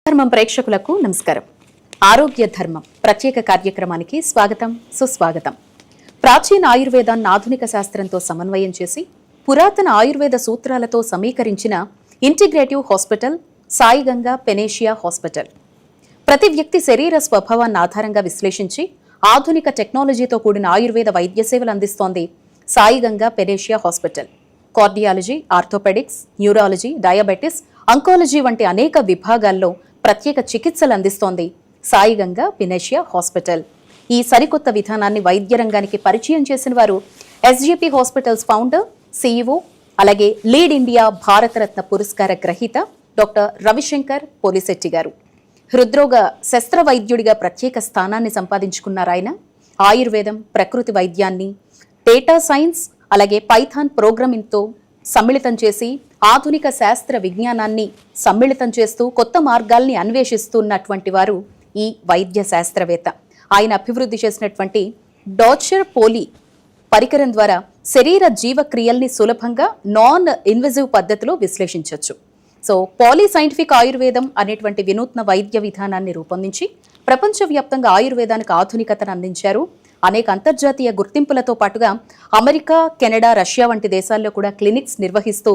ధర్మం ప్రేక్షకులకు నమస్కారం. ఆరోగ్య ధర్మం ప్రత్యేక కార్యక్రమానికి స్వాగతం, సుస్వాగతం. ప్రాచీన ఆయుర్వేదాన్ని ఆధునిక శాస్త్రంతో సమన్వయం చేసి పురాతన ఆయుర్వేద సూత్రాలతో సమీకరించిన integrative hospital Saiganga panacea hospital. ప్రతి వ్యక్తి శరీర స్వభావాన్ని ఆధారంగా విశ్లేషించి ఆధునిక టెక్నాలజీతో కూడిన ఆయుర్వేద వైద్య సేవలు అందిస్తోంది Saiganga panacea hospital. Cardiology, orthopaedics, neurology, diabetes, oncology వంటి అనేక విభాగాల్లో ప్రత్యేక చికిత్సలు అందిస్తోంది సాయిగంగా పెనేషియా హాస్పిటల్. ఈ సరికొత్త విధానాన్ని వైద్య రంగానికి పరిచయం చేసిన వారు ఎస్జేపీ హాస్పిటల్స్ ఫౌండర్, CEO, అలాగే లీడ్ ఇండియా భారతరత్న పురస్కార గ్రహీత డాక్టర్ రవిశంకర్ పోలిశెట్టి గారు. హృద్రోగ శస్త్ర వైద్యుడిగా ప్రత్యేక స్థానాన్ని సంపాదించుకున్నారు ఆయన. ఆయుర్వేదం, ప్రకృతి వైద్యాన్ని, డేటా సైన్స్, అలాగే పైథాన్ ప్రోగ్రామింగ్తో సమ్మిళితం చేసి ఆధునిక శాస్త్ర విజ్ఞానాన్ని సమ్మిళితం చేస్తూ కొత్త మార్గాల్ని అన్వేషిస్తున్నటువంటి వారు ఈ వైద్య శాస్త్రవేత్త. ఆయన అభివృద్ధి చేసినటువంటి డాచర్ పోలీ పరికరం ద్వారా శరీర జీవక్రియల్ని సులభంగా నాన్ ఇన్వెజివ్ పద్ధతిలో విశ్లేషించవచ్చు. సో పాలీ సైంటిఫిక్ ఆయుర్వేదం అనేటువంటి వినూత్న వైద్య విధానాన్ని రూపొందించి ప్రపంచవ్యాప్తంగా ఆయుర్వేదానికి ఆధునికతను అందించారు. అనేక అంతర్జాతీయ గుర్తింపులతో పాటుగా అమెరికా, కెనడా, రష్యా వంటి దేశాల్లో కూడా క్లినిక్స్ నిర్వహిస్తూ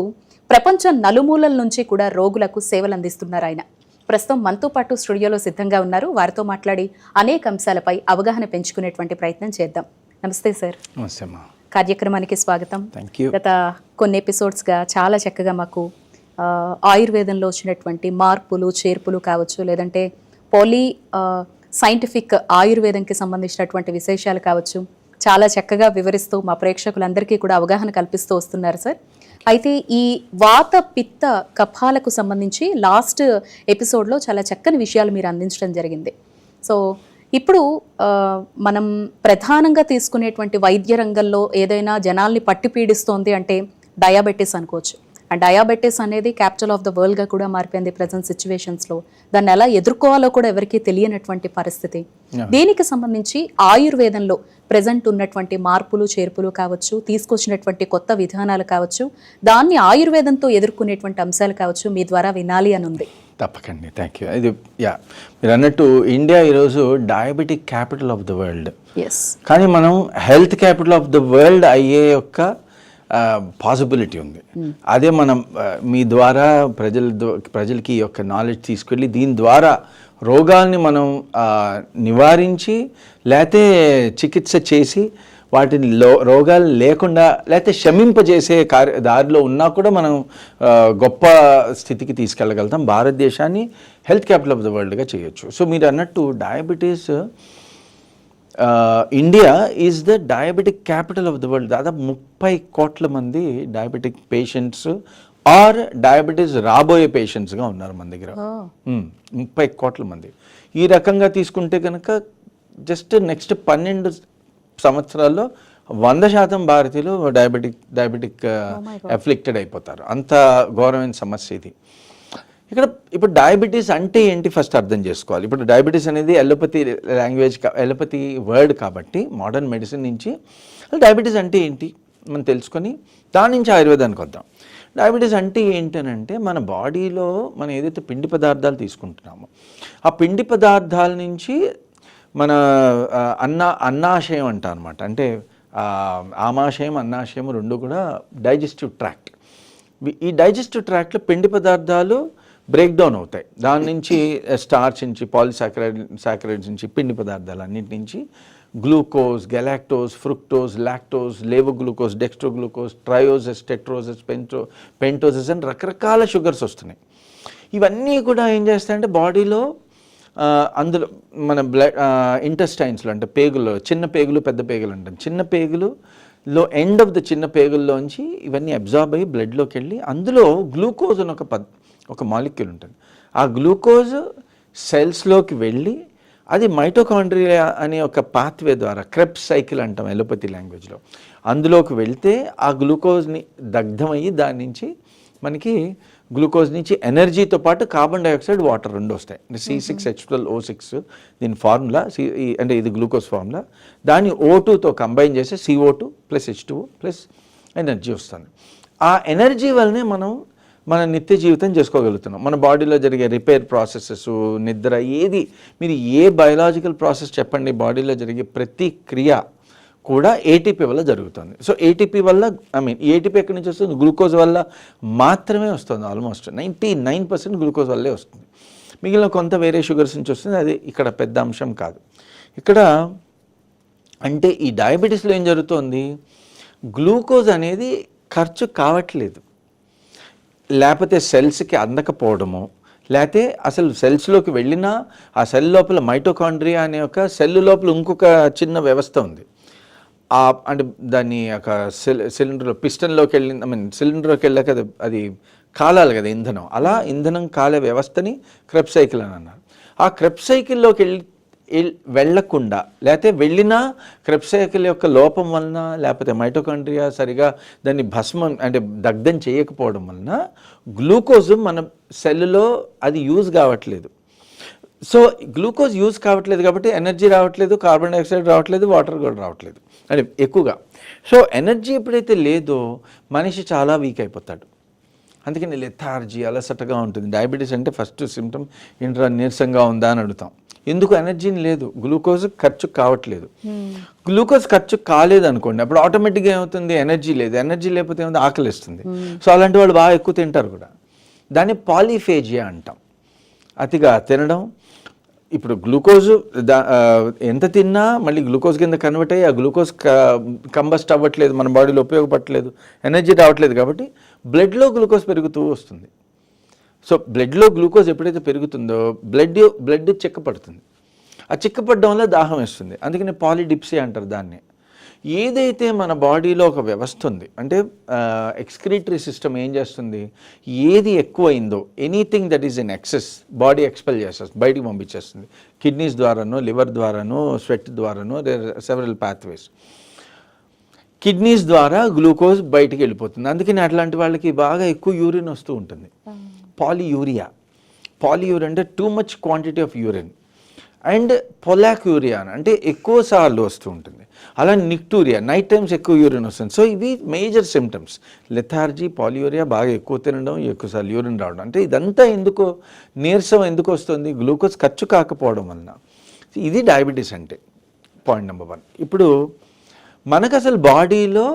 ప్రపంచం నలుమూలల నుంచి కూడా రోగులకు సేవలు అందిస్తున్నారు ఆయన. ప్రస్తుతం మనతో పాటు స్టూడియోలో సిద్ధంగా ఉన్నారు. వారితో మాట్లాడి అనేక అంశాలపై అవగాహన పెంచుకునేటువంటి ప్రయత్నం చేద్దాం. నమస్తే సార్. నమస్తే అమ్మా. కార్యక్రమానికి స్వాగతం. థాంక్యూ. గత కొన్ని ఎపిసోడ్స్గా చాలా చక్కగా మాకు ఆయుర్వేదంలో వచ్చినటువంటి మార్పులు, చేర్పులు కావచ్చు, లేదంటే పాలీ సైంటిఫిక్ ఆయుర్వేదంకి సంబంధించినటువంటి విశేషాలు కావచ్చు, చాలా చక్కగా వివరిస్తూ మా ప్రేక్షకులందరికీ కూడా అవగాహన కల్పిస్తూ వస్తున్నారు సార్. అయితే ఈ వాత, పిత్త, కఫాలకు సంబంధించి లాస్ట్ ఎపిసోడ్లో చాలా చక్కని విషయాలు మీరు అందించడం జరిగింది. సో ఇప్పుడు మనం ప్రధానంగా తీసుకునేటువంటి వైద్య రంగంలో ఏదైనా జనాల్ని పట్టి పీడిస్తోంది అంటే డయాబెటీస్ అనుకోవచ్చు. అండ్ డయాబెటీస్ అనేది క్యాపిటల్ ఆఫ్ ద వరల్డ్గా కూడా మారిపోయింది ప్రజెంట్ సిచ్యువేషన్స్లో. దాన్ని ఎలా ఎదుర్కోవాలో కూడా ఎవరికీ తెలియనటువంటి పరిస్థితి. దీనికి సంబంధించి ఆయుర్వేదంలో ప్రజెంట్ ఉన్నటువంటి మార్పులు, చేర్పులు కావచ్చు, తీసుకొచ్చినటువంటి కొత్త విధానాలు కావచ్చు, దాన్ని ఆయుర్వేదంతో ఎదుర్కొనేటువంటి అంశాలు కావచ్చు, మీ ద్వారా వినాలి అని ఉంది. తప్పకండి. Thank you. ఇది మీరు అన్నట్టు ఇండియా ఈరోజు diabetic capital of the world. కానీ మనం health capital of the world అయ్యే యొక్క పాసిబిలిటీ ఉంది. అదే మనం మీ ద్వారా ప్రజలకి ఈ యొక్క నాలెడ్జ్ తీసుకెళ్ళి దీని ద్వారా రోగాల్ని మనం నివారించి లేకపోతే చికిత్స చేసి వాటిని రోగాలు లేకుండా లేకపోతే శమింపజేసే దారిలో ఉన్నా కూడా మనం గొప్ప స్థితికి తీసుకెళ్ళగలుగుతాం. భారతదేశాన్ని హెల్త్ క్యాపిటల్ ఆఫ్ ద వరల్డ్గా చేయొచ్చు. సో మీరు అన్నట్టు diabetes, India is the diabetic capital of the world. దాదాపు 30 కోట్ల మంది డయాబెటిక్ పేషెంట్స్ ఆర్ డయాబెటీస్ రాబోయే పేషెంట్స్గా ఉన్నారు మన దగ్గర. 30 కోట్ల మంది. ఈ రకంగా తీసుకుంటే కనుక జస్ట్ నెక్స్ట్ 12 సంవత్సరాల్లో 100% భారతీయులు డయాబెటిక్ అఫ్లిక్టెడ్ అయిపోతారు. అంత ఘోరమైన సమస్య ఇది. ఇప్పుడు డయాబెటీస్ అంటే ఏంటి ఫస్ట్ అర్థం చేసుకోవాలి. ఇప్పుడు డయాబెటీస్ అనేది ఎలోపతి వర్డ్ కాబట్టి మోడర్న్ మెడిసిన్ నుంచి డయాబెటీస్ అంటే ఏంటి మనం తెలుసుకొని దాని నుంచి ఆయుర్వేదానికి వద్దాం. డయాబెటీస్ అంటే ఏంటనంటే మన బాడీలో మనం ఏదైతే పిండి పదార్థాలు తీసుకుంటున్నామో ఆ పిండి పదార్థాల నుంచి మన అన్నాశయం అంట అనమాట. అంటే ఆమాశయం, అన్నాశయం రెండు కూడా డైజెస్టివ్ ట్రాక్ట్. ఈ డైజెస్టివ్ ట్రాక్ట్లో పిండి పదార్థాలు బ్రేక్ డౌన్ అవుతాయి. దాని నుంచి స్టార్చ్ నుంచి, పాలిసాకరైడ్స్ నుంచి, పిండి పదార్థాలు అన్నింటి నుంచి glucose, galactose, fructose, lactose, levoglucose, dextroglucose, trioses, tetroses, pentoses అని రకరకాల షుగర్స్ వస్తున్నాయి. ఇవన్నీ కూడా ఏం చేస్తాయంటే బాడీలో అందులో మన ఇంటెస్టైన్స్లో అంటే పేగుల్లో, చిన్న పేగులు, పెద్ద పేగులు అంటాం. చిన్న పేగులులో ఎండ్ ఆఫ్ ద చిన్న పేగుల్లోంచి ఇవన్నీ అబ్జార్బ్ అయ్యి బ్లడ్లోకి వెళ్ళి అందులో గ్లూకోజ్ అని ఒక మాలిక్యూల్ ఉంటుంది. ఆ గ్లూకోజ్ సెల్స్లోకి వెళ్ళి అది మైటోకాండ్రియా అనే ఒక పాత్వే ద్వారా, క్రెబ్స్ సైకిల్ అంటాం ఎలోపతి లాంగ్వేజ్లో, అందులోకి వెళ్తే ఆ గ్లూకోజ్ని దగ్ధమయ్యి దాని నుంచి మనకి గ్లూకోజ్ నుంచి ఎనర్జీతో పాటు కార్బన్ డైఆక్సైడ్, వాటర్ రెండు వస్తాయి. C6H12O6 దీని ఫార్ములా. అంటే ఇది గ్లూకోజ్ ఫార్ములా. దాన్ని O2తో కంబైన్ చేస్తే CO2 + H2O + ఎనర్జీ వస్తుంది. ఆ ఎనర్జీ వల్లనే మనం మన నిత్య జీవితం చేసుకోగలుగుతున్నాం. మన బాడీలో జరిగే రిపేర్ ప్రాసెసెస్, నిద్ర, ఏది మీరు ఏ బయలాజికల్ ప్రాసెస్ చెప్పండి, బాడీలో జరిగే ప్రతి క్రియ కూడా ఏటీపీ వల్ల జరుగుతుంది. సో ఏటీపీ వల్ల ఏటీపీ ఎక్కడి నుంచి వస్తుంది? గ్లూకోజ్ వల్ల మాత్రమే వస్తుంది. ఆల్మోస్ట్ 99% గ్లూకోజ్ వల్లే వస్తుంది. మిగిలిన కొంత వేరే షుగర్స్ నుంచి వస్తుంది, అది ఇక్కడ పెద్ద అంశం కాదు. ఇక్కడ అంటే ఈ డయాబెటీస్లో ఏం జరుగుతోంది, గ్లూకోజ్ అనేది ఖర్చు కావట్లేదు, లేకపోతే సెల్స్కి అందకపోవడము, లేకపోతే అసలు సెల్స్లోకి వెళ్ళినా ఆ సెల్ లోపల మైటోకాండ్రియా అనే ఒక సెల్ లోపల ఇంకొక చిన్న వ్యవస్థ ఉంది. అంటే దాన్ని ఒక సిలిండర్లో పిస్టన్లోకి సిలిండర్లోకి వెళ్ళాక అది కాలాలి కదా ఇంధనం, అలా ఇంధనం కాలే వ్యవస్థని క్రెబ్ సైకిల్ అని అన్నారు. ఆ క్రెబ్ సైకిల్లోకి వెళ్ళకుండా, లేకపోతే వెళ్ళినా క్రెబ్ సైకిల్ యొక్క లోపం వలన, లేకపోతే మైటోకాండ్రియా సరిగా దాన్ని భస్మం అంటే దగ్ధం చేయకపోవడం వలన గ్లూకోజ్ మన సెల్లో అది యూజ్ కావట్లేదు. సో గ్లూకోజ్ యూజ్ కావట్లేదు కాబట్టి ఎనర్జీ రావట్లేదు, కార్బన్ డైఆక్సైడ్ రావట్లేదు, వాటర్ కూడా రావట్లేదు అంటే ఎక్కువగా. సో ఎనర్జీ ఎప్పుడైతే లేదో మనిషి చాలా వీక్ అయిపోతాడు. అందుకని లెథార్జీ, అలసటగా ఉంటుంది. డయాబెటీస్ అంటే ఫస్ట్ సిమ్టమ్ ఏంట్రా, నీరసంగా ఉందా అని అడుగుతాం. ఎందుకు? ఎనర్జీని లేదు, గ్లూకోజ్ ఖర్చు కావట్లేదు. గ్లూకోజ్ ఖర్చు కాలేదు అనుకోండి, అప్పుడు ఆటోమేటిక్గా ఏమవుతుంది, ఎనర్జీ లేదు. ఎనర్జీ లేకపోతే ఏమవుతుంది, ఆకలిస్తుంది. సో అలాంటి వాళ్ళు బాగా ఎక్కువ తింటారు కూడా. దాన్ని పాలిఫేజియా అంటాం, అతిగా తినడం. ఇప్పుడు గ్లూకోజ్ ఎంత తిన్నా మళ్ళీ గ్లూకోజ్ కింద కన్వర్ట్ అయ్యి ఆ గ్లూకోజ్ కంబస్ట్ అవ్వట్లేదు, మన బాడీలో ఉపయోగపడట్లేదు, ఎనర్జీ రావట్లేదు. కాబట్టి బ్లడ్లో గ్లూకోజ్ పెరుగుతూ వస్తుంది. సో బ్లడ్లో గ్లూకోజ్ ఎప్పుడైతే పెరుగుతుందో బ్లడ్ చిక్కపడుతుంది. ఆ చిక్కపడడం వల్ల దాహం వేస్తుంది. అందుకని పాలిడిప్సియా అంటారు దాన్ని. ఏదైతే మన బాడీలో ఒక వ్యవస్థ ఉంది, అంటే ఎక్స్క్రీటరీ సిస్టమ్ ఏం చేస్తుంది, ఏది ఎక్కువైందో anything that is in excess body expel చేస్తుంది, బయటికి పంపించేస్తుంది. కిడ్నీస్ ద్వారానో, లివర్ ద్వారానో, స్వెట్ ద్వారానో, సెవరల్ పాత్వేస్. కిడ్నీస్ ద్వారా గ్లూకోజ్ బయటికి వెళ్ళిపోతుంది. అందుకని అట్లాంటి వాళ్ళకి బాగా ఎక్కువ యూరిన్ వస్తూ ఉంటుంది. పాలియూరియా అంటే too much quantity of urine. And pollakiuria అంటే ఎక్కువ సార్లు వస్తూ ఉంటుంది. అలా నిక్టూరియా, నైట్ టైమ్స్ ఎక్కువ యూరిన్ వస్తుంది. సో ఇవి మేజర్ సిమ్టమ్స్. లెథార్జీ, పాలియూరియా, బాగా ఎక్కువ తినడం, ఎక్కువసార్లు యూరిన్ రావడం. అంటే ఇదంతా ఎందుకు, నీరసం ఎందుకు వస్తుంది, గ్లూకోజ్ ఖర్చు కాకపోవడం వలన. ఇది డయాబెటీస్ అంటే పాయింట్ నెంబర్ 1. ఇప్పుడు మనకు అసలు బాడీలో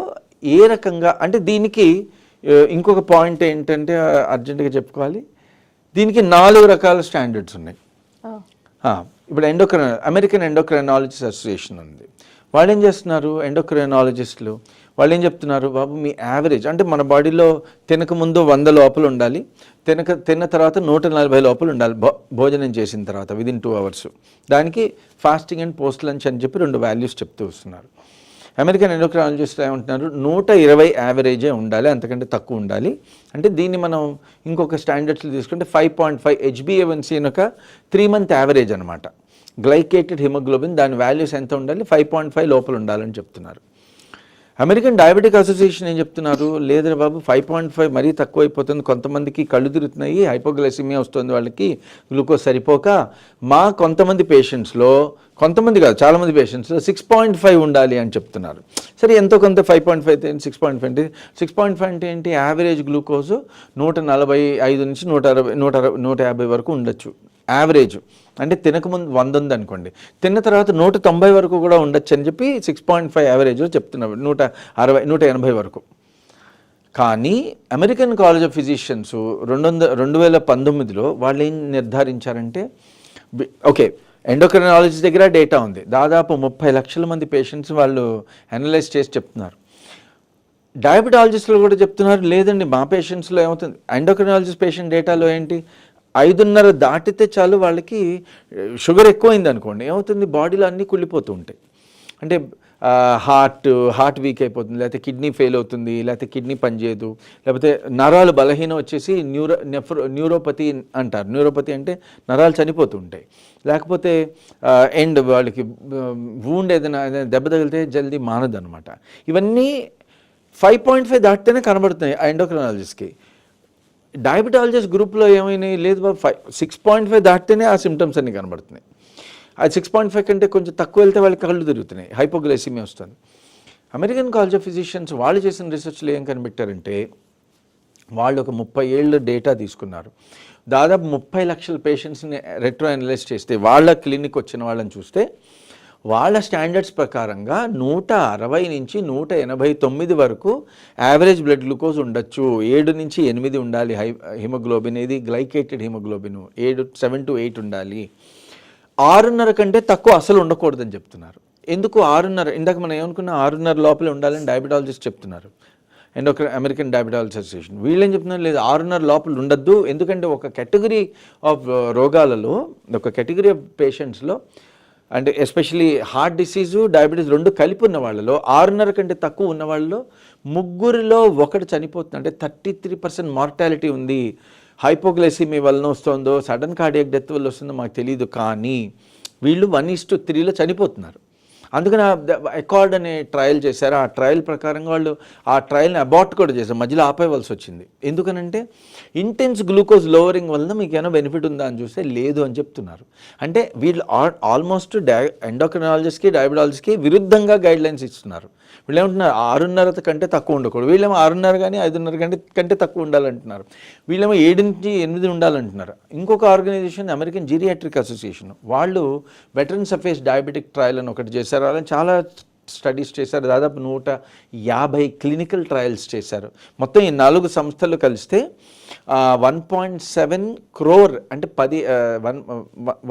ఏ రకంగా అంటే దీనికి ఇంకొక పాయింట్ ఏంటంటే అర్జెంటుగా చెప్పుకోవాలి, దీనికి 4 రకాల స్టాండర్డ్స్ ఉన్నాయి. ఇప్పుడు అమెరికన్ ఎండోక్రైనాలజిస్ట్ అసోసియేషన్ ఉంది. వాళ్ళు ఏం చేస్తున్నారు, ఎండోక్రైనాలజిస్టులు వాళ్ళు ఏం చెప్తున్నారు, బాబు మీ యావరేజ్ అంటే మన బాడీలో తినకముందు 100 లోపల ఉండాలి, తిన్న తర్వాత 140 లోపల ఉండాలి, భోజనం చేసిన తర్వాత విదిన్ 2 hours. దానికి ఫాస్టింగ్ అండ్ పోస్ట్ లంచ్ అని చెప్పి 2 వాల్యూస్ చెప్తూ వస్తున్నారు. అమెరికన్ ఎండోక్రైనాలజిస్ట్ ఏమంటున్నారు, 120 యావరేజే ఉండాలి, అంతకంటే తక్కువ ఉండాలి. అంటే దీన్ని మనం ఇంకొక స్టాండర్డ్స్లో తీసుకుంటే 5.5 HbA1c అని ఒక 3 month యావరేజ్ అనమాట. గ్లైకేటెడ్ హిమోగ్లోబిన్ దాని వాల్యూస్ ఎంత ఉండాలి, 5.5 లోపల ఉండాలని చెప్తున్నారు. అమెరికన్ డయాబెటిక్ అసోసియేషన్ ఏం చెప్తున్నారు, లేదురా బాబు 5.5 మరీ తక్కువ అయిపోతుంది, కొంతమందికి కళ్ళు తిరుగుతున్నాయి, హైపోగ్లైసిమియా వస్తుంది, వాళ్ళకి గ్లూకోజ్ సరిపోక మా కొంతమంది పేషెంట్స్లో, కొంతమంది కాదు చాలామంది పేషెంట్స్లో 6.5 ఉండాలి అని చెప్తున్నారు. సరే ఎంతో కొంత 5.5 6.5 అంటే 6.5 అంటే ఏంటి, యావరేజ్ గ్లూకోజ్ 145 నుంచి 150 వరకు ఉండొచ్చు యావరేజ్. అంటే తినకముందు 100 ఉంది అనుకోండి, తిన్న తర్వాత 190 వరకు కూడా ఉండొచ్చు అని చెప్పి 6.5 యావరేజ్ చెప్తున్నారు, 160 180 వరకు. కానీ అమెరికన్ కాలేజ్ ఆఫ్ ఫిజిషియన్స్ 2019లో వాళ్ళు ఏం నిర్ధారించారంటే, ఓకే ఎండోక్రైనాలజిస్ట్ దగ్గర డేటా ఉంది, దాదాపు 30 లక్షల మంది పేషెంట్స్ వాళ్ళు అనలైజ్ చేసి చెప్తున్నారు. డయాబెటాలజిస్టులు కూడా చెప్తున్నారు, లేదండి మా పేషెంట్స్లో ఏమవుతుంది, ఎండోక్రైనాలజిస్ట్ పేషెంట్ డేటాలో ఏంటి, 5.5 దాటితే చాలు వాళ్ళకి షుగర్ ఎక్కువైంది అనుకోండి, ఏమవుతుంది బాడీలో అన్నీ కుళ్ళిపోతూ ఉంటాయి. అంటే హార్ట్ వీక్ అయిపోతుంది, లేకపోతే కిడ్నీ ఫెయిల్ అవుతుంది, లేకపోతే కిడ్నీ పనిచేయదు, లేకపోతే నరాలు బలహీనం వచ్చేసి న్యూరోపతి అంటారు. న్యూరోపతి అంటే నరాలు చనిపోతూ ఉంటాయి. లేకపోతే వాళ్ళకి వూండ్ ఏదైనా దెబ్బ తగిలితే జల్దీ మానదు అనమాట. ఇవన్నీ 5.5 దాటితేనే కనబడుతున్నాయి ఆ ఎండోక్రైనాలజిస్ట్కి. డయాబెటాలజిస్ట్ గ్రూప్లో ఏమైనాయి, లేదు బాబు 6.5 దాటితేనే ఆ సిమ్టమ్స్ అన్నీ కనబడుతున్నాయి. అది 6.5 కంటే కొంచెం తక్కువ వెళ్తే వాళ్ళకి కళ్ళు తిరుగుతున్నాయి, హైపోగ్లైసిమియా వస్తుంది. అమెరికన్ కాలేజ్ ఆఫ్ ఫిజిషియన్స్ వాళ్ళు చేసిన రీసెర్చ్లో ఏం కనిపెట్టారంటే, వాళ్ళు ఒక 30 ఏళ్ళ డేటా తీసుకున్నారు. దాదాపు 30 లక్షల పేషెంట్స్ని రెట్రో అనలైజ్ చేస్తే వాళ్ళ క్లినిక్ వచ్చిన వాళ్ళని చూస్తే వాళ్ళ స్టాండర్డ్స్ ప్రకారంగా 160 నుంచి 189 వరకు యావరేజ్ బ్లడ్ గ్లూకోజ్ ఉండొచ్చు. 7 నుంచి 8 ఉండాలి హిమోగ్లోబిన్, ఇది గ్లైకేటెడ్ హిమోగ్లోబిన్ 7 to 8 ఉండాలి. 6.5 కంటే తక్కువ అసలు ఉండకూడదని చెప్తున్నారు. ఎందుకు 6.5? ఇందాక మనం ఏమనుకున్నా 6.5 లోపలే ఉండాలని డయాబెటాలజిస్ట్ చెప్తున్నారు, అమెరికన్ డయాబెటాలజీ అసోసియేషన్. వీళ్ళేం చెప్తున్నారు, లేదు 6.5 లోపల ఉండద్దు. ఎందుకంటే ఒక కేటగిరీ ఆఫ్ రోగాలలో, ఒక కేటగిరీ ఆఫ్ పేషెంట్స్లో, అంటే ఎస్పెషలీ హార్ట్ డిసీజు డయాబెటీస్ రెండు కలిపి ఉన్న వాళ్ళలో 6.5 కంటే తక్కువ ఉన్న వాళ్ళలో 3 ఒకటి చనిపోతుంది. అంటే 33% మార్టాలిటీ ఉంది. హైపోగ్లైసిమీ వలన వస్తుందో సడన్ కార్డియాక్ డెత్ వల్ల వస్తుందో మాకు తెలియదు, కానీ వీళ్ళు 1:3లో చనిపోతున్నారు. అందుకని అకార్డ్ అనే ట్రయల్ చేశారు. ఆ ట్రయల్ ప్రకారంగా వాళ్ళు ఆ ట్రయల్ని అబార్ట్ కూడా చేశారు, మధ్యలో ఆపేయవలసి వచ్చింది. ఎందుకనంటే ఇంటెన్స్ గ్లూకోజ్ లోవరింగ్ వలన మీకు ఏమైనా బెనిఫిట్ ఉందా అని చూస్తే లేదు అని చెప్తున్నారు. అంటే వీళ్ళు ఆల్మోస్ట్ ఎండోక్రినాలజిస్ట్కి డయాబెటాలజిస్ట్కి విరుద్ధంగా గైడ్లైన్స్ ఇస్తున్నారు. వీళ్ళు ఏమంటున్నారు 6.5 కంటే తక్కువ ఉండకూడదు, వీళ్ళేమో 6.5 కానీ 5.5 కంటే తక్కువ ఉండాలంటున్నారు. వీళ్ళేమో 7 నుంచి 8 ఉండాలంటున్నారు. ఇంకొక ఆర్గనైజేషన్ అమెరికన్ జీరియాట్రిక్ అసోసియేషన్, వాళ్ళు వెటరన్స్ అఫేర్స్ డయాబెటిక్ ట్రయల్ అని ఒకటి చేశారు. వాళ్ళని చాలా స్టడీస్ చేశారు, దాదాపు 150 క్లినికల్ ట్రయల్స్ చేశారు. మొత్తం ఈ 4 సంస్థలు కలిస్తే 1.7 crore అంటే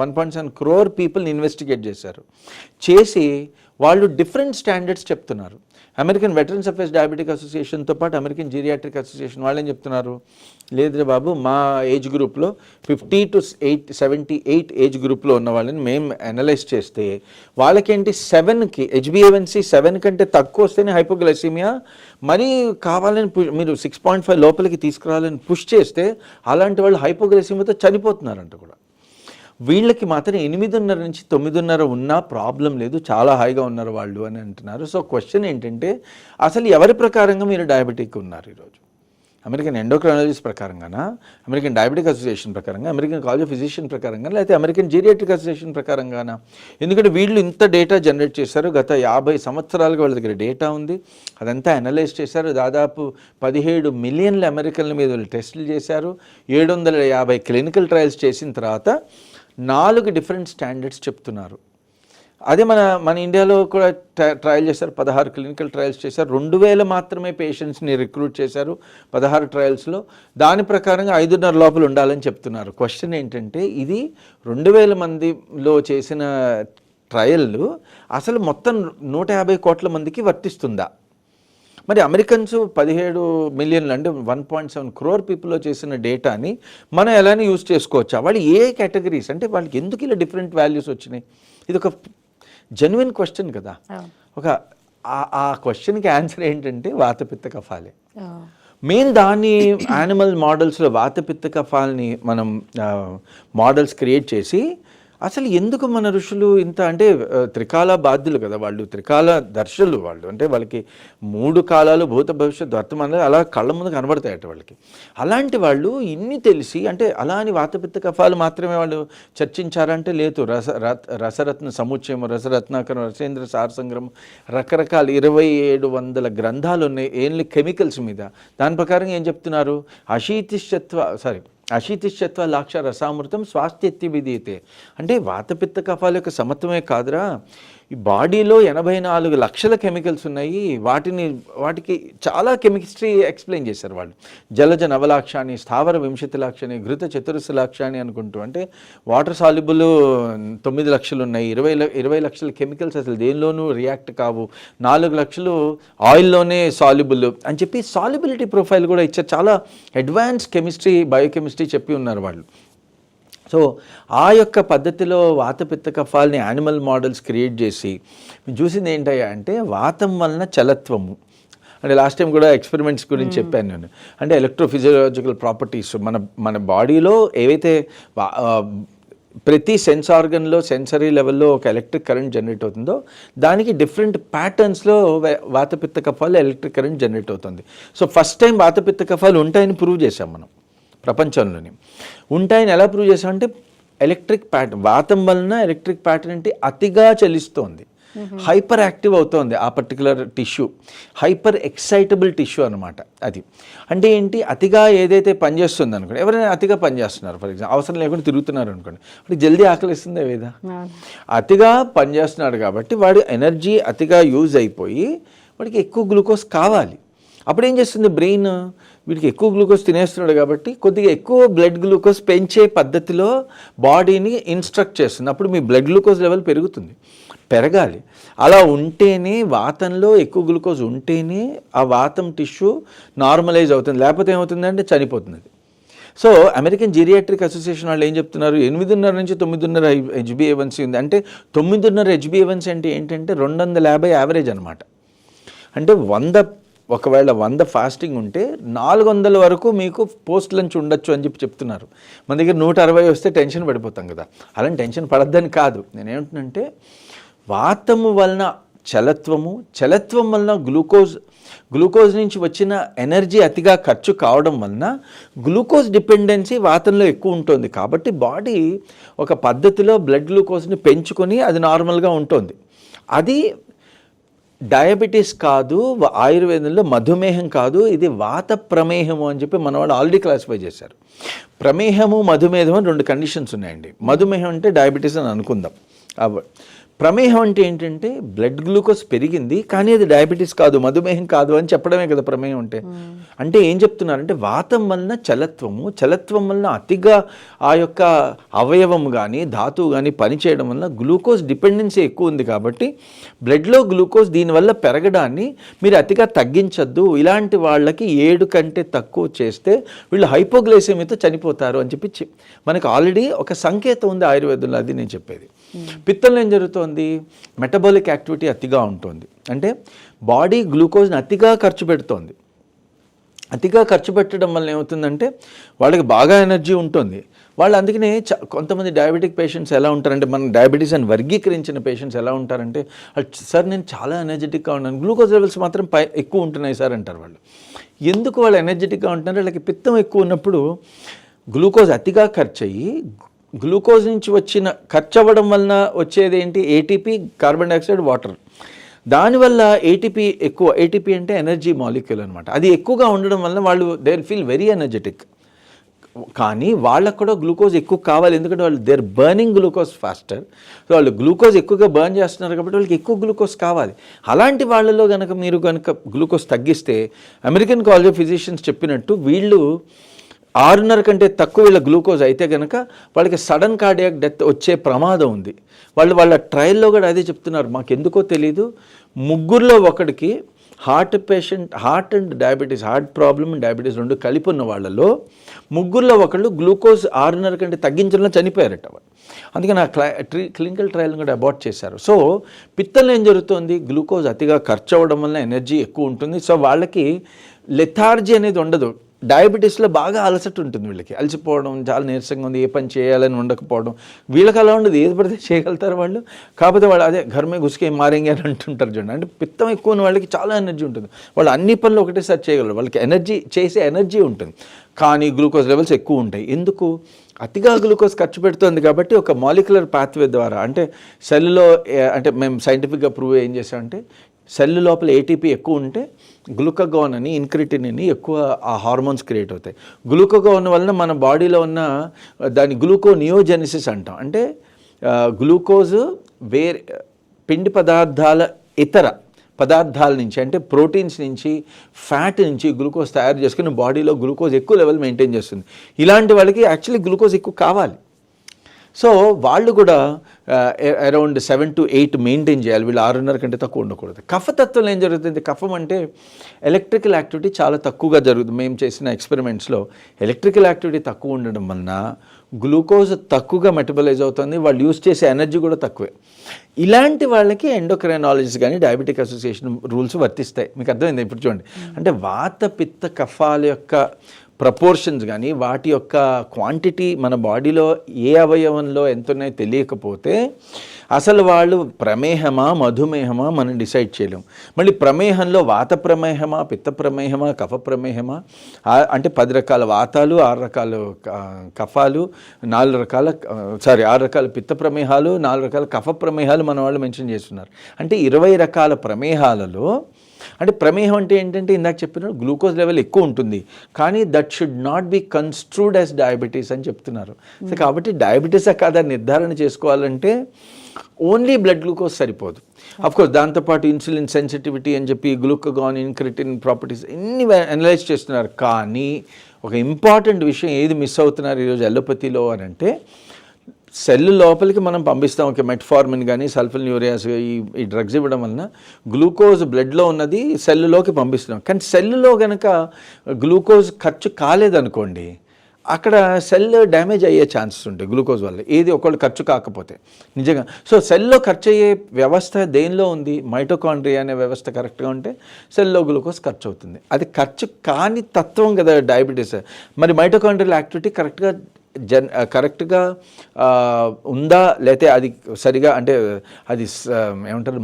1.7 crore పీపుల్ని ఇన్వెస్టిగేట్ చేశారు. చేసి వాళ్ళు డిఫరెంట్ స్టాండర్డ్స్ చెప్తున్నారు. అమెరికన్ వెటరన్స్ అఫేర్స్ డయాబెటిక్ అసోసియేషన్తో పాటు అమెరికన్ జీరియాట్రిక్ అసోసియేషన్ వాళ్ళేం చెప్తున్నారు, లేదురే బాబు మా ఏజ్ గ్రూప్లో 50 to 78 ఏజ్ గ్రూప్లో ఉన్న వాళ్ళని మేము అనలైజ్ చేస్తే వాళ్ళకేంటి 7కి HbA1c 7 కంటే తక్కువ వస్తేనే హైపోగ్లైసీమియా, మరీ కావాలని మీరు 6.5 లోపలికి తీసుకురావాలని పుష్ చేస్తే అలాంటి వాళ్ళు హైపోగ్లైసీమియాతో చనిపోతున్నారంట కూడా. వీళ్ళకి మాత్రం 8.5 నుంచి 9.5 ఉన్నా ప్రాబ్లం లేదు, చాలా హాయిగా ఉన్నారు వాళ్ళు అని అంటున్నారు. సో క్వశ్చన్ ఏంటంటే అసలు ఎవరి ప్రకారంగా మీరు డయాబెటిక్ ఉన్నారు ఈరోజు? అమెరికన్ ఎండోక్రైనాలజిస్ట్ ప్రకారంగానా, అమెరికన్ డయాబెటిక్ అసోసియేషన్ ప్రకారంగా, అమెరికన్ కాలేజ్ ఆఫ్ ఫిజిషియన్ ప్రకారంగా, లేకపోతే అమెరికన్ జీరియాట్రిక్ అసోసియేషన్ ప్రకారంగానా? ఎందుకంటే వీళ్ళు ఇంత డేటా జనరేట్ చేశారు, గత 50 సంవత్సరాలుగా వాళ్ళ దగ్గర డేటా ఉంది, అదంతా అనలైజ్ చేశారు. దాదాపు 17 మిలియన్ల అమెరికన్ల మీద వాళ్ళు టెస్టులు చేశారు. 750 క్లినికల్ ట్రయల్స్ చేసిన తర్వాత 4 డిఫరెంట్ స్టాండర్డ్స్ చెప్తున్నారు. అదే మన ఇండియాలో కూడా ట్రయల్ చేశారు, 16 క్లినికల్ ట్రయల్స్ చేశారు. 2000 మాత్రమే పేషెంట్స్ని రిక్రూట్ చేశారు 16 ట్రయల్స్లో. దాని ప్రకారంగా 5.5 లోపల ఉండాలని చెప్తున్నారు. క్వశ్చన్ ఏంటంటే ఇది 2000 మందిలో చేసిన ట్రయల్లు అసలు మొత్తం 150 కోట్ల మందికి వర్తిస్తుందా? మరి అమెరికన్స్ 17 మిలియన్లు అంటే 1.7 crore పీపుల్లో చేసిన డేటాని మనం ఎలానే యూజ్ చేసుకోవచ్చా? వాళ్ళు ఏ కేటగిరీస్, అంటే వాళ్ళకి ఎందుకు ఇలా డిఫరెంట్ వాల్యూస్ వచ్చినాయి? ఇది ఒక జెన్యున్ క్వశ్చన్ కదా. ఒక ఆ క్వశ్చన్కి ఆన్సర్ ఏంటంటే వాతపిత్త కఫాలే. మెయిన్ దాన్ని యానిమల్ మోడల్స్లో వాతపిత్త కఫాలని మనం మోడల్స్ క్రియేట్ చేసి అసలు ఎందుకు మన ఋషులు ఇంత, అంటే త్రికాల బాధ్యులు కదా వాళ్ళు, త్రికాల దర్శులు వాళ్ళు, అంటే వాళ్ళకి 3 కాలాలు భూత భవిష్యత్ వర్తమానాలు అలా కళ్ళ ముందు కనబడతాయట వాళ్ళకి. అలాంటి వాళ్ళు ఇన్ని తెలిసి, అంటే అలా అని వాతపిత్త కఫాలు మాత్రమే వాళ్ళు చర్చించారంటే లేదు. రసరత్న సముచ్చయం, రసరత్నాకరం, రసేంద్ర సార సంగ్రహం, రకరకాల 2700 గ్రంథాలు ఉన్నాయి ఏంటి కెమికల్స్ మీద. దాని ప్రకారంగా ఏం చెప్తున్నారు, అశీతిశ్చత్వ లాక్ష రసామృతం స్వాస్థ్యత్తి విధీయతే. అంటే వాతపిత్త కఫాల యొక్క సమత్వమే కాదురా, ఈ బాడీలో 84 లక్షల కెమికల్స్ ఉన్నాయి. వాటికి చాలా కెమిస్ట్రీ ఎక్స్ప్లెయిన్ చేశారు వాళ్ళు. జలజ నవలాక్షాన్ని, స్థావర వింశతిలాక్షాన్ని, ఘృత చతురస్రలాక్షాన్ని అనుకుంటూ, అంటే వాటర్ సాల్యుబుల్ 9 లక్షలు ఉన్నాయి. 20 లక్షల కెమికల్స్ అసలు దేనిలోనూ రియాక్ట్ కావు. 4 లక్షలు ఆయిల్లోనే సాల్యుబుల్ అని చెప్పి సాల్యుబిలిటీ ప్రొఫైల్ కూడా ఇచ్చారు. చాలా అడ్వాన్స్ కెమిస్ట్రీ, బయోకెమిస్ట్రీ చెప్పి ఉన్నారు వాళ్ళు. సో ఆ యొక్క పద్ధతిలో వాతపిత్త కఫాలని యానిమల్ మోడల్స్ క్రియేట్ చేసి చూసింది ఏంటయ్యా అంటే వాతం వలన చలత్వము. అంటే లాస్ట్ టైం కూడా ఎక్స్పెరిమెంట్స్ గురించి చెప్పాను నేను. అంటే ఎలక్ట్రోఫిజియోలాజికల్ ప్రాపర్టీస్ మన బాడీలో ఏవైతే ప్రతి సెన్స్ ఆర్గన్లో సెన్సరీ లెవెల్లో ఒక ఎలక్ట్రిక్ కరెంట్ జనరేట్ అవుతుందో దానికి డిఫరెంట్ ప్యాటర్న్స్లో వాతపిత్త కఫాలు ఎలక్ట్రిక్ కరెంట్ జనరేట్ అవుతుంది. సో ఫస్ట్ టైం వాతపిత్త కఫాలు ఉంటాయని ప్రూవ్ చేసాం మనం ప్రపంచంలోని. ఉంటాయని ఎలా ప్రూవ్ చేసామంటే ఎలక్ట్రిక్ ప్యాటర్న్, వాతం వలన ఎలక్ట్రిక్ ప్యాటర్న్ అంటే అతిగా చలిస్తోంది. హైపర్ యాక్టివ్ అవుతోంది ఆ particular tissue, hyper excitable tissue అనమాట అది. అంటే ఏంటి, అతిగా ఏదైతే పనిచేస్తుంది అనుకోండి, ఎవరైనా అతిగా పనిచేస్తున్నారు ఫర్ ఎగ్జాంపుల్, అవసరం లేకుండా తిరుగుతున్నారు అనుకోండి, వాడికి జల్దీ ఆకలిస్తుందే వేదా, అతిగా పనిచేస్తున్నాడు కాబట్టి వాడి ఎనర్జీ అతిగా యూజ్ అయిపోయి వాడికి ఎక్కువ గ్లూకోజ్ కావాలి. అప్పుడు ఏం చేస్తుంది బ్రెయిన్, వీడికి ఎక్కువ గ్లూకోజ్ తినేస్తున్నాడు కాబట్టి కొద్దిగా ఎక్కువ బ్లడ్ గ్లూకోజ్ పెంచే పద్ధతిలో బాడీని ఇన్స్ట్రక్ట్ చేస్తుంది. అప్పుడు మీ బ్లడ్ గ్లూకోజ్ లెవెల్ పెరగాలి. అలా ఉంటేనే, వాతంలో ఎక్కువ గ్లూకోజ్ ఉంటేనే ఆ వాతం టిష్యూ నార్మలైజ్ అవుతుంది, లేకపోతే ఏమవుతుందంటే చనిపోతుంది. సో అమెరికన్ జీరియాట్రిక్ అసోసియేషన్ వాళ్ళు ఏం చెప్తున్నారు, 8.5 నుంచి 9.5 HbA1c ఉంది. అంటే 9.5 HbA1c అంటే ఏంటంటే 250 యావరేజ్ అనమాట. అంటే 100, ఒకవేళ 100 ఫాస్టింగ్ ఉంటే 400 వరకు మీకు పోస్ట్ లంచ్ ఉండొచ్చు అని చెప్తున్నారు. మన దగ్గర 160 వస్తే టెన్షన్ పడిపోతాం కదా, అలాంటి టెన్షన్ పడద్దని కాదు. నేనేమంటున్నానంటే వాతము వలన చలత్వం వలన గ్లూకోజ్ నుంచి వచ్చిన ఎనర్జీ అతిగా ఖర్చు కావడం వలన గ్లూకోజ్ డిపెండెన్సీ వాతంలో ఎక్కువ ఉంటుంది. కాబట్టి బాడీ ఒక పద్ధతిలో బ్లడ్ గ్లూకోజ్ని పెంచుకొని అది నార్మల్గా ఉంటుంది. అది డయాబెటీస్ కాదు, ఆయుర్వేదంలో మధుమేహం కాదు, ఇది వాత ప్రమేహము అని చెప్పి మన వాళ్ళు ఆల్రెడీ క్లాసిఫై చేశారు. ప్రమేహము మధుమేహం అని 2 కండిషన్స్ ఉన్నాయండి. మధుమేహం అంటే డయాబెటీస్ అని అనుకుందాం. ప్రమేహం అంటే ఏంటంటే బ్లడ్ గ్లూకోజ్ పెరిగింది కానీ అది డయాబెటీస్ కాదు, మధుమేహం కాదు అని చెప్పడమే కదా ప్రమేహం అంటే. అంటే ఏం చెప్తున్నారంటే వాతం వలన చలత్వం వలన అతిగా ఆ యొక్క అవయవం కానీ ధాతువు కానీ పనిచేయడం వలన గ్లూకోజ్ డిపెండెన్సీ ఎక్కువ ఉంది. కాబట్టి బ్లడ్లో గ్లూకోజ్ దీనివల్ల పెరగడాన్ని మీరు అతిగా తగ్గించద్దు. ఇలాంటి వాళ్ళకి 7 కంటే తక్కువ చేస్తే వీళ్ళు హైపోగ్లైసెమియాతో చనిపోతారు అని చెప్పి మనకు ఆల్రెడీ ఒక సంకేతం ఉంది ఆయుర్వేదంలో. అది నేను చెప్పేది. పిత్తంలో ఏం జరుగుతోంది, మెటబాలిక్ యాక్టివిటీ అతిగా ఉంటుంది. అంటే బాడీ గ్లూకోజ్ని అతిగా ఖర్చు పెడుతోంది. అతిగా ఖర్చు పెట్టడం వల్ల ఏమవుతుందంటే వాళ్ళకి బాగా ఎనర్జీ ఉంటుంది. వాళ్ళు అందుకనే కొంతమంది డయాబెటిక్ పేషెంట్స్ ఎలా ఉంటారంటే, మనం డయాబెటీస్ అని వర్గీకరించిన పేషెంట్స్ ఎలా ఉంటారంటే, సార్ నేను చాలా ఎనర్జెటిక్గా ఉన్నాను, గ్లూకోజ్ లెవెల్స్ మాత్రం ఎక్కువ ఉంటున్నాయి సార్ అంటారు. వాళ్ళు ఎందుకు వాళ్ళు ఎనర్జెటిక్గా ఉంటున్నారు, వాళ్ళకి పిత్తం ఎక్కువ ఉన్నప్పుడు గ్లూకోజ్ అతిగా ఖర్చు అయ్యి గ్లూకోజ్ నుంచి ఖర్చు అవ్వడం వలన వచ్చేది ఏంటి, ఏటీపీ, కార్బన్ డైఆక్సైడ్, వాటర్. దానివల్ల ఏటీపీ అంటే ఎనర్జీ మాలిక్యూల్ అనమాట. అది ఎక్కువగా ఉండడం వల్ల వాళ్ళు దే ఫీల్ వెరీ ఎనర్జెటిక్. కానీ వాళ్ళకు కూడా గ్లూకోజ్ ఎక్కువ కావాలి, ఎందుకంటే వాళ్ళు their burning glucose faster. So వాళ్ళు గ్లూకోజ్ ఎక్కువగా బర్న్ చేస్తున్నారు కాబట్టి వాళ్ళకి ఎక్కువ గ్లూకోజ్ కావాలి. అలాంటి వాళ్ళలో మీరు గ్లూకోజ్ తగ్గిస్తే, అమెరికన్ కాలేజ్ ఆఫ్ ఫిజిషియన్స్ చెప్పినట్టు వీళ్ళు 6.5 కంటే తక్కువ వీళ్ళ గ్లూకోజ్ అయితే కనుక వాళ్ళకి సడన్ కార్డియాక్ డెత్ వచ్చే ప్రమాదం ఉంది. వాళ్ళ ట్రయల్లో కూడా అదే చెప్తున్నారు. మాకు ఎందుకో తెలీదు, 3లో ఒకడికి heart and diabetes, heart problem and diabetes 2 కలిపి ఉన్న వాళ్ళలో 3లో ఒకళ్ళు గ్లూకోజ్ 6.5 కంటే తగ్గించడంలో చనిపోయారట. అందుకని ఆ క్లినికల్ ట్రయల్ని కూడా అబార్ట్ చేశారు. సో పిత్తంలో ఏం జరుగుతుంది, గ్లూకోజ్ అతిగా ఖర్చు అవ్వడం వల్ల ఎనర్జీ ఎక్కువ ఉంటుంది. సో వాళ్ళకి లెథార్జీ అనేది ఉండదు. డయాబెటీస్లో బాగా అలసట ఉంటుంది, వీళ్ళకి అలసిపోవడం, చాలా నీరసంగా ఉంది, ఏ పని చేయాలని ఉండకపోవడం. వీళ్ళకి అలా ఉండదు, ఏది పడితే చేయగలుగుతారు వాళ్ళు. కాకపోతే వాళ్ళు అదే ఘర్మే గుసుకే మారేంగే అని అంటుంటారు చూడండి. అంటే పిత్తం ఎక్కువ ఉన్న వాళ్ళకి చాలా ఎనర్జీ ఉంటుంది, వాళ్ళు అన్ని పనులు ఒకటేసారి చేయగలరు, వాళ్ళకి చేసే ఎనర్జీ ఉంటుంది. కానీ గ్లూకోజ్ లెవెల్స్ ఎక్కువ ఉంటాయి. ఎందుకు, అతిగా గ్లూకోజ్ ఖర్చు పెడుతుంది కాబట్టి ఒక మాలిక్యులర్ పాత్వే ద్వారా, అంటే సెల్లో, అంటే మేము సైంటిఫిక్గా ప్రూవ్ ఏం చేసామంటే, సెల్ లోపల ఏటీపీ ఎక్కువ ఉంటే గ్లూకగోన్ అని, ఇన్క్రిటిన్ అని ఎక్కువ ఆ హార్మోన్స్ క్రియేట్ అవుతాయి. గ్లూకగోన్ వలన మన బాడీలో ఉన్న దాని గ్లూకోనియోజెనిసిస్ అంటాం. అంటే గ్లూకోజ్ పిండి పదార్థాల ఇతర పదార్థాల నుంచి, అంటే ప్రోటీన్స్ నుంచి, ఫ్యాట్ నుంచి గ్లూకోజ్ తయారు చేసుకుని బాడీలో గ్లూకోజ్ ఎక్కువ లెవెల్ మెయింటైన్ చేస్తుంది. ఇలాంటి వాళ్ళకి యాక్చువల్లీ గ్లూకోజ్ ఎక్కువ కావాలి. సో వాళ్ళు కూడా అరౌండ్ 7 to 8 మెయింటైన్ చేయాలి. వీళ్ళు 6.5 కంటే తక్కువ ఉండకూడదు. కఫతత్వంలో ఏం జరుగుతుంది, కఫం అంటే ఎలక్ట్రికల్ యాక్టివిటీ చాలా తక్కువగా జరుగుతుంది. మేము చేసిన ఎక్స్పెరిమెంట్స్లో ఎలక్ట్రికల్ యాక్టివిటీ తక్కువ ఉండడం వలన గ్లూకోజ్ తక్కువగా మెటబలైజ్ అవుతుంది, వాళ్ళు యూజ్ చేసే ఎనర్జీ కూడా తక్కువే. ఇలాంటి వాళ్ళకి ఎండోక్రైనాలజిస్ట్ కానీ డయాబెటిక్ అసోసియేషన్ రూల్స్ వర్తిస్తాయి. మీకు అర్థమైంది ఇప్పుడు చూడండి. అంటే వాత పిత్త కఫాల యొక్క ప్రపోర్షన్స్ కానీ వాటి యొక్క క్వాంటిటీ మన బాడీలో ఏ అవయవంలో ఎంత ఉన్నాయో తెలియకపోతే అసలు వాళ్ళు ప్రమేహమా మధుమేహమా మనం డిసైడ్ చేయలేం. మళ్ళీ ప్రమేహంలో వాత ప్రమేహమా పిత్త ప్రమేహమా కఫ ప్రమేహమా అంటే 10 రకాల వాతాలు 6 రకాల కఫాలు 6 రకాల పిత్త ప్రమేహాలు 4 రకాల కఫ ప్రమేహాలు మన వాళ్ళు మెన్షన్ చేస్తున్నారు. అంటే 20 రకాల ప్రమేహాలలో అంటే ప్రమేహం అంటే ఏంటంటే ఇందాక చెప్పినట్టు గ్లూకోజ్ లెవెల్ ఎక్కువ ఉంటుంది, కానీ that should not be construed as diabetes అని చెప్తున్నారు. సో కాబట్టి డయాబెటీసా కాదా నిర్ధారణ చేసుకోవాలంటే ఓన్లీ బ్లడ్ గ్లూకోజ్ సరిపోదు. అఫ్కోర్స్ దాంతోపాటు ఇన్సులిన్ సెన్సిటివిటీ అని చెప్పి గ్లూకగాన్ ఇన్క్రిటిన్ ప్రాపర్టీస్ ఇన్ని అనలైజ్ చేస్తున్నారు. కానీ ఒక ఇంపార్టెంట్ విషయం ఏది మిస్ అవుతున్నారు ఈరోజు అలోపతిలో అని అంటే సెల్ లోపలికి మనం పంపిస్తాం. ఓకే, మెట్ఫార్మిన్ కానీ సల్ఫోనియూరియాస్ ఈ డ్రగ్స్ ఇవ్వడం వలన గ్లూకోజ్ బ్లడ్లో ఉన్నది సెల్లులోకి పంపిస్తున్నాం. కానీ సెల్లులో కనుక గ్లూకోజ్ ఖర్చు కాలేదనుకోండి, అక్కడ సెల్ డ్యామేజ్ అయ్యే ఛాన్సెస్ ఉంటాయి గ్లూకోజ్ వల్ల, ఏది ఒకళ్ళు ఖర్చు కాకపోతే నిజంగా. సో సెల్లో ఖర్చు అయ్యే వ్యవస్థ దేనిలో ఉంది? మైటోకాండ్రియా అనే వ్యవస్థ కరెక్ట్గా ఉంటే సెల్లో గ్లూకోజ్ ఖర్చు అవుతుంది. అది ఖర్చు కాని తత్వం కదా డయాబెటీస్. మరి మైటోకాండ్రియల్ యాక్టివిటీ కరెక్ట్గా ఉందా, లేకపోతే అది సరిగా అంటే అది ఏమంటారు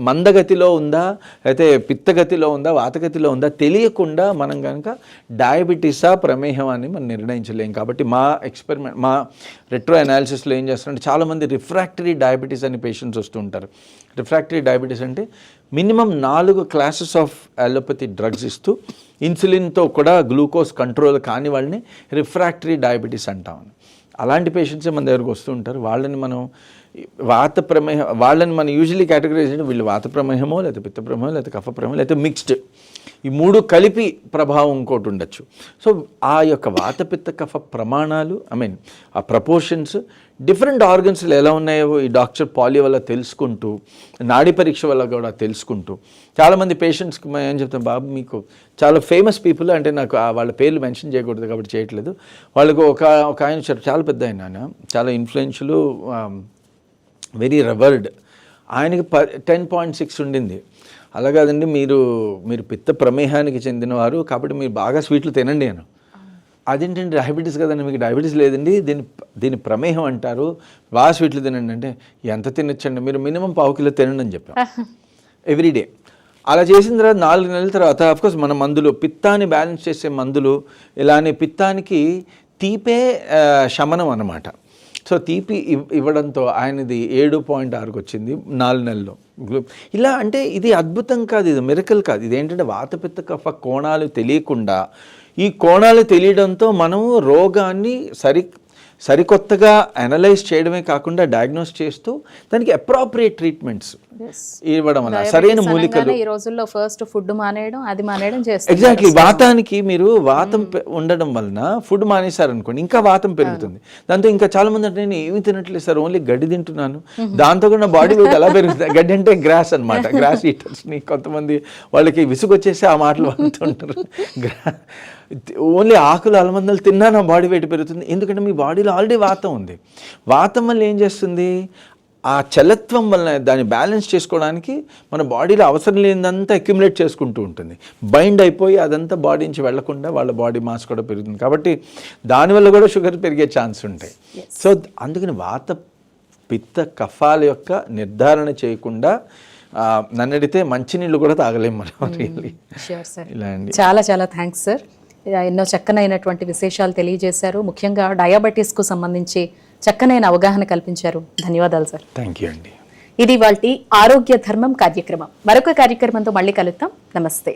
మందగతిలో ఉందా, లేకపోతే పిత్తగతిలో ఉందా, వాతగతిలో ఉందా తెలియకుండా మనం కనుక డయాబెటీసా ప్రమేహం అని మనం నిర్ణయించలేం. కాబట్టి మా రెట్రో అనాలిసిస్లో ఏం చేస్తారంటే చాలామంది రిఫ్రాక్టరీ డయాబెటీస్ అని పేషెంట్స్ వస్తూ ఉంటారు. రిఫ్రాక్టరీ డయాబెటీస్ అంటే minimum 4 classes of allopathy drugs ఇస్తూ ఇన్సులిన్తో కూడా గ్లూకోజ్ కంట్రోల్ కాని వాళ్ళని రిఫ్రాక్టరీ డయాబెటీస్ అంటామని. అలాంటి పేషెంట్సే మన దగ్గరకు వస్తూ ఉంటారు. వాళ్ళని మనం యూజువలీ కేటగరైజ్ అంటే వీళ్ళు వాత ప్రమేహమో లేకపోతే పిత్త ప్రమేహమో లేకపోతే కఫ ప్రమేహం లేకపోతే మిక్స్డ్, ఈ 3 కలిపి ప్రభావం ఇంకోటి ఉండొచ్చు. సో ఆ యొక్క వాత పిత్త కఫ ప్రమాణాలు ఆ ప్రపోర్షన్స్ డిఫరెంట్ ఆర్గన్స్లో ఎలా ఉన్నాయో ఈ డాక్టర్ పాలి వల్ల తెలుసుకుంటూ, నాడీ పరీక్ష వల్ల కూడా తెలుసుకుంటూ, చాలామంది పేషెంట్స్కి మేము ఏం చెప్తాం, బాబు మీకు చాలా ఫేమస్ పీపుల్ అంటే నాకు వాళ్ళ పేర్లు మెన్షన్ చేయకూడదు కాబట్టి చేయట్లేదు. వాళ్ళకు ఒక ఆయన చాలా పెద్ద ఆయన, చాలా ఇన్ఫ్లుయెన్షియల్, వెరీ రెవర్డ్, ఆయనకి 10.6 ఉండింది. అలా కాదండి, మీరు పిత్త ప్రమేహానికి చెందినవారు కాబట్టి మీరు బాగా స్వీట్లు తినండి అని. అదేంటండి డయాబెటీస్ కదండి, మీకు డయాబెటీస్ లేదండి, దీని ప్రమేహం అంటారు, బాగా స్వీట్లు తినండి అంటే ఎంత తినొచ్చండి, మీరు మినిమం 1/2 కిలో తినండి అని చెప్పాం ఎవ్రీడే. అలా చేసిన తర్వాత 4 నెలల తర్వాత అఫ్కోర్స్ మన మందులు, పిత్తాన్ని బ్యాలెన్స్ చేసే మందులు, ఇలానే పిత్తానికి తీపే శమనం అన్నమాట. సో తీపి ఇవ్వడంతో ఆయనది 7.6కి వచ్చింది 4 నెలల్లో. ఇలా అంటే ఇది అద్భుతం కాదు, ఇది మిరకల్ కాదు. ఇదేంటంటే వాతపిత్త కఫ కోణాలు తెలియకుండా, ఈ కోణాలు తెలియడంతో మనము రోగాన్ని సరికొత్తగా అనలైజ్ చేయడమే కాకుండా డయాగ్నోస్ చేస్తూ దానికి అప్రాప్రియేట్ ట్రీట్మెంట్స్ ఇవ్వడం వల్ల సరైన మూలికలు. ఈ రోజుల్లో ఫస్ట్ ఫుడ్ మానేయడం, అది మానేయడం చేస్తారు. ఎగ్జాక్ట్లీ, వాతానికి మీరు వాతం ఉండడం వలన ఫుడ్ మానేశారనుకోండి ఇంకా వాతం పెరుగుతుంది. దాంతో ఇంకా చాలా మంది అంటే నేను ఏమి తినట్లేదు సార్, ఓన్లీ గడ్డి తింటున్నాను, దాంతో కూడా బాడీ వెయిట్ ఎలా పెరుగుతుంది. గడ్డి అంటే గ్రాస్ అనమాట, గ్రాస్ ఈటర్స్ని కొంతమంది వాళ్ళకి విసుగు వచ్చేసి ఆ మాటలు అంటుంటారు. ఓన్లీ ఆకులు అలమందలు తిన్నా నా బాడీ వెయిట్ పెరుగుతుంది. ఎందుకంటే మీ బాడీలో ఆల్రెడీ వాతం ఉంది. వాతం వల్ల ఏం చేస్తుంది, ఆ చలత్వం వల్ల దాన్ని బ్యాలెన్స్ చేసుకోవడానికి మన బాడీలో అవసరం లేనిదంతా అక్యుములేట్ చేసుకుంటూ ఉంటుంది, బైండ్ అయిపోయి అదంతా బాడీ నుంచి వెళ్లకుండా వాళ్ళ బాడీ మాస్ కూడా పెరుగుతుంది. కాబట్టి దానివల్ల కూడా షుగర్ పెరిగే ఛాన్స్ ఉంటాయి. సో అందుకని వాత పిత్త కఫాల యొక్క నిర్ధారణ చేయకుండా నన్ను అడిగితే మంచినీళ్ళు కూడా తాగలేము మనం. ఇలా అండి. చాలా చాలా థ్యాంక్స్ సార్, ఎన్నో చక్కనైనటువంటి విశేషాలు తెలియజేశారు. ముఖ్యంగా డయాబెటీస్కు సంబంధించి చక్కనైన అవగాహన కల్పించారు. ధన్యవాదాలు సార్. థ్యాంక్ యూ అండి. ఇది ఇవాల్టి ఆరోగ్య ధర్మం కార్యక్రమం. మరొక కార్యక్రమంతో మళ్ళీ కలుద్దాం. నమస్తే.